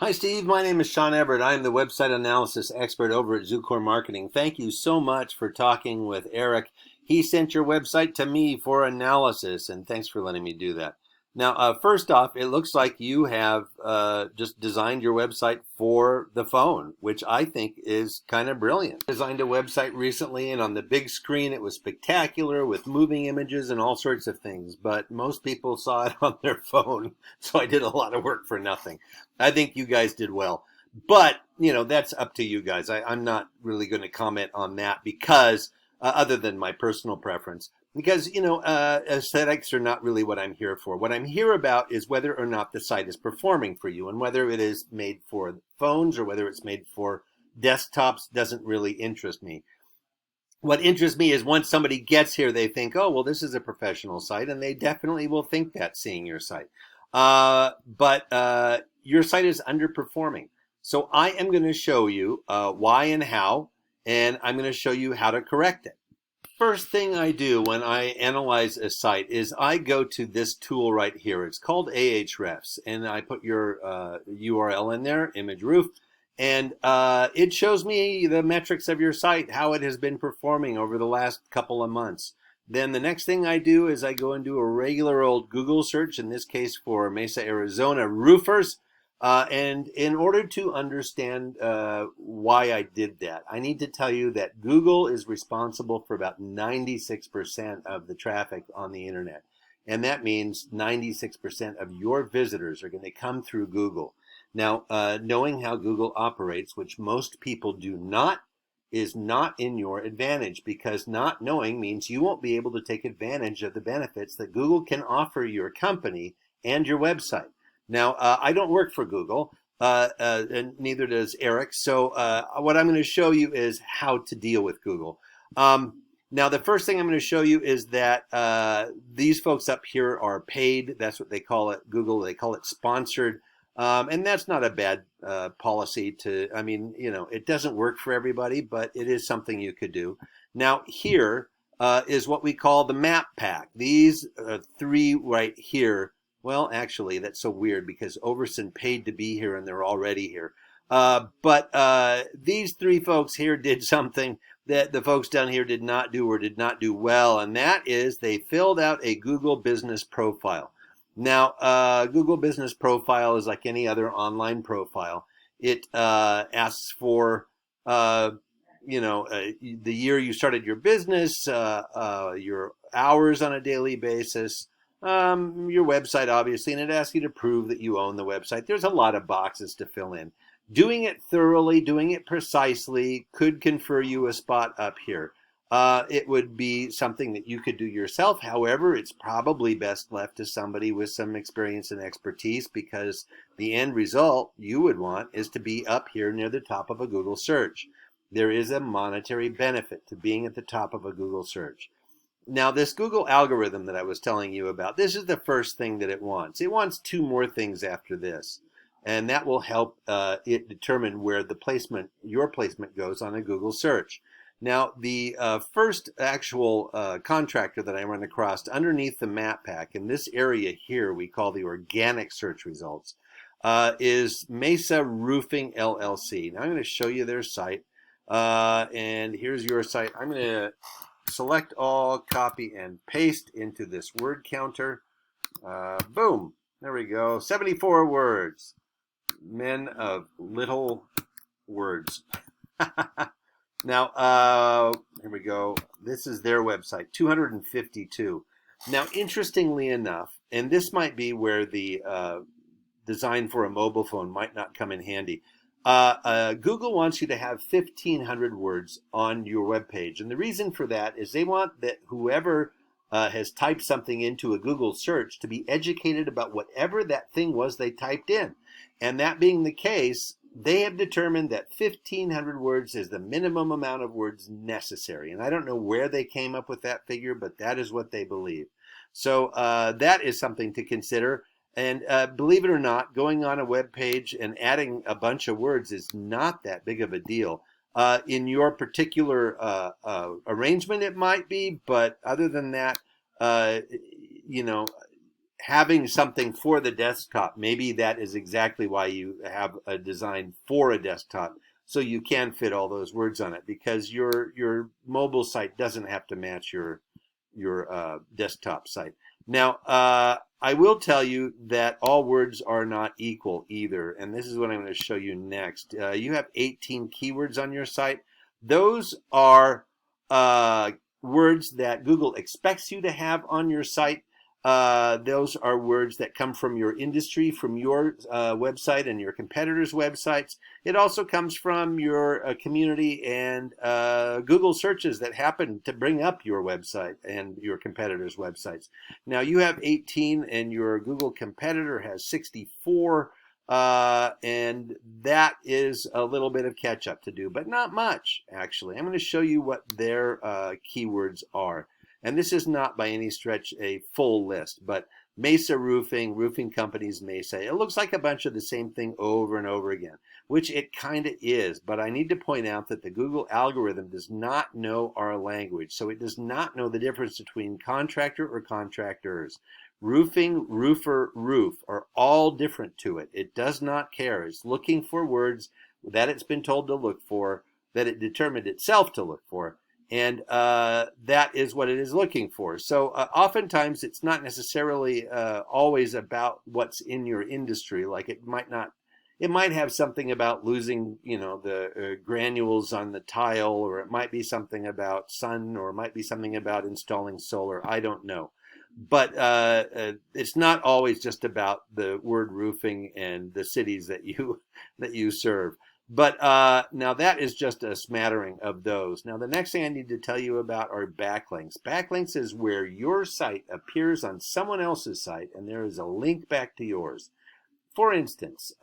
Hi, Steve. My name is Sean Everett. I'm the website analysis expert over at Zucore Marketing. Thank you so much for talking with Eric. He sent your website to me for analysis, and thanks for letting me do that. Now, first off, it looks like you have just designed your website for the phone, which I think is kind of brilliant. Designed a website recently, and on the big screen, it was spectacular with moving images and all sorts of things. But most people saw it on their phone, so I did a lot of work for nothing. I think you guys did well. But, that's up to you guys. I'm not really going to comment on that because, other than my personal preference, because, aesthetics are not really what I'm here for. What I'm here about is whether or not the site is performing for you, and whether it is made for phones or whether it's made for desktops doesn't really interest me. What interests me is once somebody gets here, they think, oh, well, this is a professional site, and they definitely will think that seeing your site. But your site is underperforming. So I am going to show you why and how, and I'm going to show you how to correct it. First thing I do when I analyze a site is I go to this tool right here. It's called Ahrefs, and I put your URL in there, Image Roof, and it shows me the metrics of your site, how it has been performing over the last couple of months. Then the next thing I do is I go and do a regular old Google search, in this case for Mesa, Arizona roofers. And in order to understand why I did that, I need to tell you that Google is responsible for about 96% of the traffic on the internet. And that means 96% of your visitors are going to come through Google. Now, knowing how Google operates, which most people do not, is not in your advantage, because not knowing means you won't be able to take advantage of the benefits that Google can offer your company and your website. Now, I don't work for Google, and neither does Eric. So what I'm going to show you is how to deal with Google. Now, the first thing I'm going to show you is that these folks up here are paid. That's what they call it, Google. They call it sponsored. And that's not a bad policy to, it doesn't work for everybody, but it is something you could do. Now, here is what we call the map pack. These three right here. Well, actually, that's so weird because Overson paid to be here and they're already here. But these three folks here did something that the folks down here did not do or did not do well, and that is they filled out a Google Business Profile. Now, Google Business Profile is like any other online profile. It asks for, the year you started your business, your hours on a daily basis, your website, obviously, and it asks you to prove that you own the website. There's a lot of boxes to fill in. Doing it thoroughly, doing it precisely could confer you a spot up here. It would be something that you could do yourself. However, it's probably best left to somebody with some experience and expertise, because the end result you would want is to be up here near the top of a Google search. There is a monetary benefit to being at the top of a Google search. Now, this Google algorithm that I was telling you about, this is the first thing that it wants. It wants two more things after this, and that will help it determine where your placement goes on a Google search. Now, the first actual contractor that I run across underneath the map pack, in this area here we call the organic search results, is Mesa Roofing LLC. Now, I'm going to show you their site, and here's your site. I'm going to select all, copy, and paste into this word counter. Boom. There we go. 74 words. Men of little words. Now, here we go. This is their website, 252. Now, interestingly enough, and this might be where the design for a mobile phone might not come in handy, Google wants you to have 1,500 words on your web page. And the reason for that is they want that whoever has typed something into a Google search to be educated about whatever that thing was they typed in. And that being the case, they have determined that 1,500 words is the minimum amount of words necessary. And I don't know where they came up with that figure, but that is what they believe. So that is something to consider. And believe it or not, going on a web page and adding a bunch of words is not that big of a deal. In your particular arrangement, it might be, but other than that, having something for the desktop, maybe that is exactly why you have a design for a desktop, so you can fit all those words on it, because your mobile site doesn't have to match your desktop site. Now, I will tell you that all words are not equal either, and this is what I'm going to show you next. You have 18 keywords on your site. Those are words that Google expects you to have on your site. Those are words that come from your industry, from your website and your competitors' websites. It also comes from your community and Google searches that happen to bring up your website and your competitors' websites. Now, you have 18 and your Google competitor has 64, and that is a little bit of catch up to do, but not much, actually. I'm going to show you what their keywords are. And this is not by any stretch a full list, but Mesa Roofing, roofing companies may say, it looks like a bunch of the same thing over and over again, which it kind of is. But I need to point out that the Google algorithm does not know our language. So it does not know the difference between contractor or contractors. Roofing, roofer, roof are all different to it. It does not care. It's looking for words that it's been told to look for, that it determined itself to look for. And that is what it is looking for. So oftentimes it's not necessarily always about what's in your industry. Like it might have something about losing, the granules on the tile, or it might be something about sun, or it might be something about installing solar. I don't know. But it's not always just about the word roofing and the cities that you serve. But now that is just a smattering of those. Now the next thing I need to tell you about are backlinks. Backlinks is where your site appears on someone else's site and there is a link back to yours. For instance,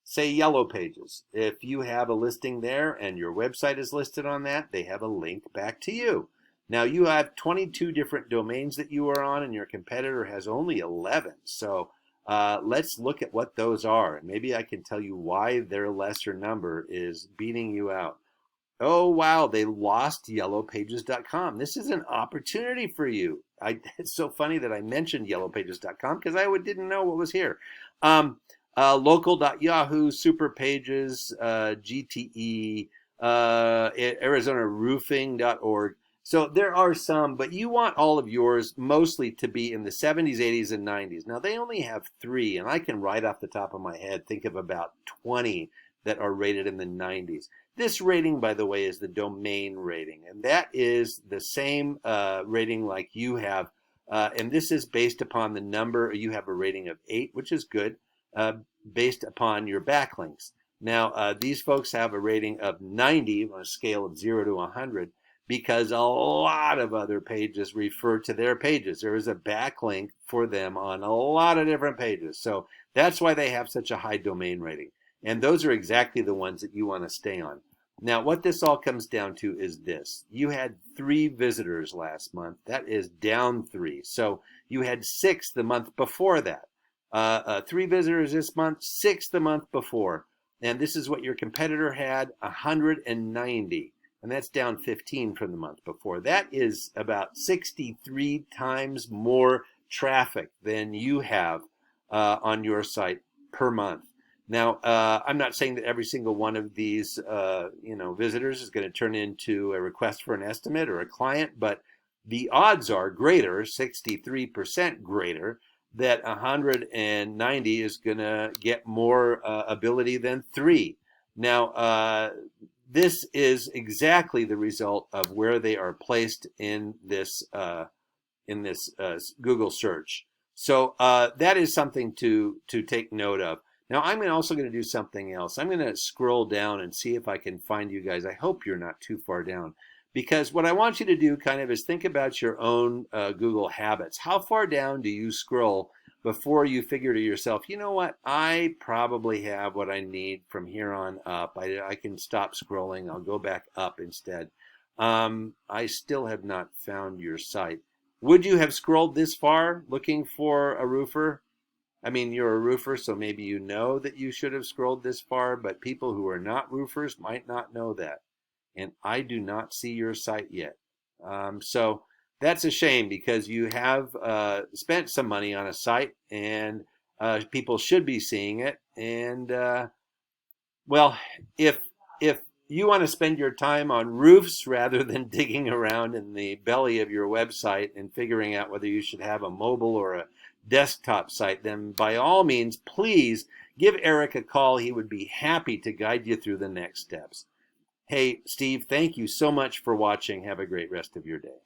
say Yellow Pages. If you have a listing there and your website is listed on that, they have a link back to you. Now you have 22 different domains that you are on and your competitor has only 11. So let's look at what those are, and maybe I can tell you why their lesser number is beating you out. Oh, wow, they lost yellowpages.com. This is an opportunity for you. It's so funny that I mentioned yellowpages.com because I didn't know what was here. Local.yahoo, Superpages, GTE, ArizonaRoofing.org. So there are some, but you want all of yours mostly to be in the 70s, 80s, and 90s. Now, they only have 3, and I can right off the top of my head think of about 20 that are rated in the 90s. This rating, by the way, is the domain rating, and that is the same rating like you have, and this is based upon the number. You have a rating of 8, which is good, based upon your backlinks. Now, these folks have a rating of 90 on a scale of 0 to 100. Because a lot of other pages refer to their pages. There is a backlink for them on a lot of different pages. So that's why they have such a high domain rating. And those are exactly the ones that you want to stay on. Now, what this all comes down to is this. You had 3 visitors last month. That is down 3. So you had 6 the month before that. 3 visitors this month, 6 the month before. And this is what your competitor had, 190. And that's down 15 from the month before. That is about 63 times more traffic than you have on your site per month. Now, I'm not saying that every single one of these, visitors is going to turn into a request for an estimate or a client, but the odds are greater, 63% greater, that 190 is going to get more ability than 3. Now, this is exactly the result of where they are placed in this Google search. So that is something to take note of. Now I'm also going to do something else. I'm going to scroll down and see if I can find you guys. I hope you're not too far down, because what I want you to do kind of is think about your own Google habits. How far down do you scroll before you figure to yourself, you know what, I probably have what I need from here on up. I can stop scrolling. I'll go back up instead. I still have not found your site. Would you have scrolled this far looking for a roofer? I mean, you're a roofer, so maybe you know that you should have scrolled this far, but people who are not roofers might not know that. And I do not see your site yet. So That's a shame because you have spent some money on a site and people should be seeing it. And well, if you want to spend your time on roofs rather than digging around in the belly of your website and figuring out whether you should have a mobile or a desktop site, then by all means, please give Eric a call. He would be happy to guide you through the next steps. Hey, Steve, thank you so much for watching. Have a great rest of your day.